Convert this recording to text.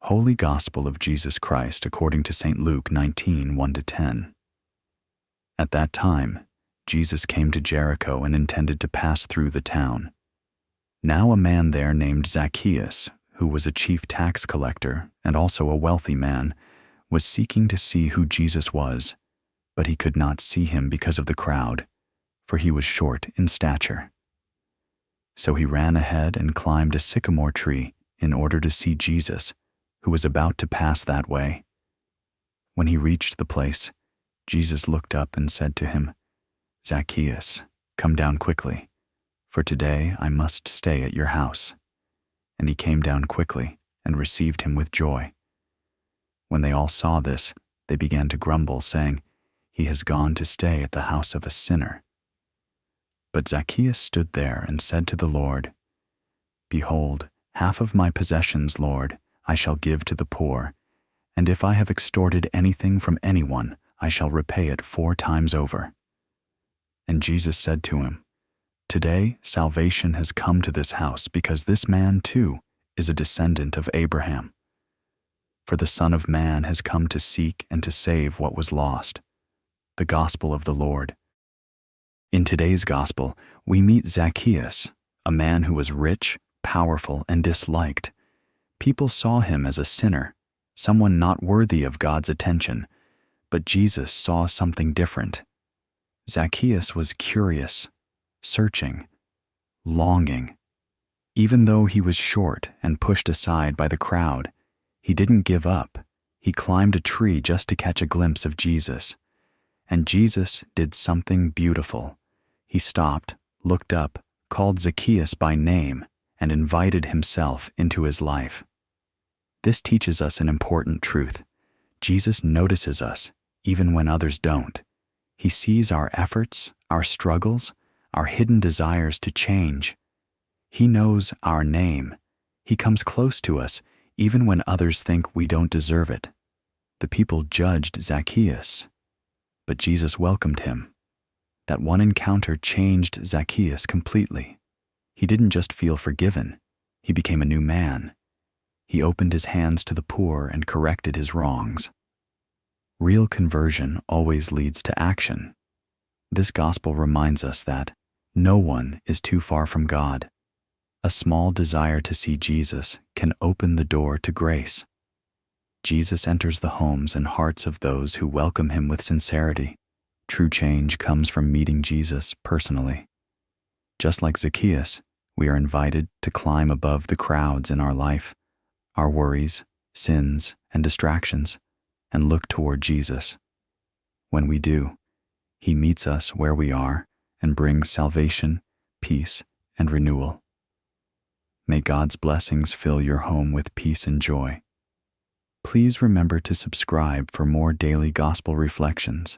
Holy Gospel of Jesus Christ according to St. Luke 19:1-10. At that time, Jesus came to Jericho and intended to pass through the town. Now a man there named Zacchaeus, who was a chief tax collector and also a wealthy man, was seeking to see who Jesus was, but he could not see him because of the crowd, for he was short in stature. So he ran ahead and climbed a sycamore tree in order to see Jesus, who was about to pass that way. When he reached the place, Jesus looked up and said to him, "Zacchaeus, come down quickly, for today I must stay at your house." And he came down quickly and received him with joy. When they all saw this, they began to grumble, saying, "He has gone to stay at the house of a sinner." But Zacchaeus stood there and said to the Lord, "Behold, half of my possessions, Lord, I shall give to the poor, and if I have extorted anything from anyone, I shall repay it 4 times over." And Jesus said to him, "Today salvation has come to this house, because this man too is a descendant of Abraham. For the Son of Man has come to seek and to save what was lost." The Gospel of the Lord. In today's Gospel, we meet Zacchaeus, a man who was rich, powerful, and disliked. People saw him as a sinner, someone not worthy of God's attention, but Jesus saw something different. Zacchaeus was curious, searching, longing. Even though he was short and pushed aside by the crowd, he didn't give up. He climbed a tree just to catch a glimpse of Jesus. And Jesus did something beautiful. He stopped, looked up, called Zacchaeus by name, and invited himself into his life. This teaches us an important truth. Jesus notices us, even when others don't. He sees our efforts, our struggles, our hidden desires to change. He knows our name. He comes close to us, even when others think we don't deserve it. The people judged Zacchaeus, but Jesus welcomed him. That one encounter changed Zacchaeus completely. He didn't just feel forgiven, he became a new man. He opened his hands to the poor and corrected his wrongs. Real conversion always leads to action. This gospel reminds us that no one is too far from God. A small desire to see Jesus can open the door to grace. Jesus enters the homes and hearts of those who welcome him with sincerity. True change comes from meeting Jesus personally. Just like Zacchaeus, we are invited to climb above the crowds in our life, our worries, sins, and distractions, and look toward Jesus. When we do, he meets us where we are and brings salvation, peace, and renewal. May God's blessings fill your home with peace and joy. Please remember to subscribe for more daily gospel reflections.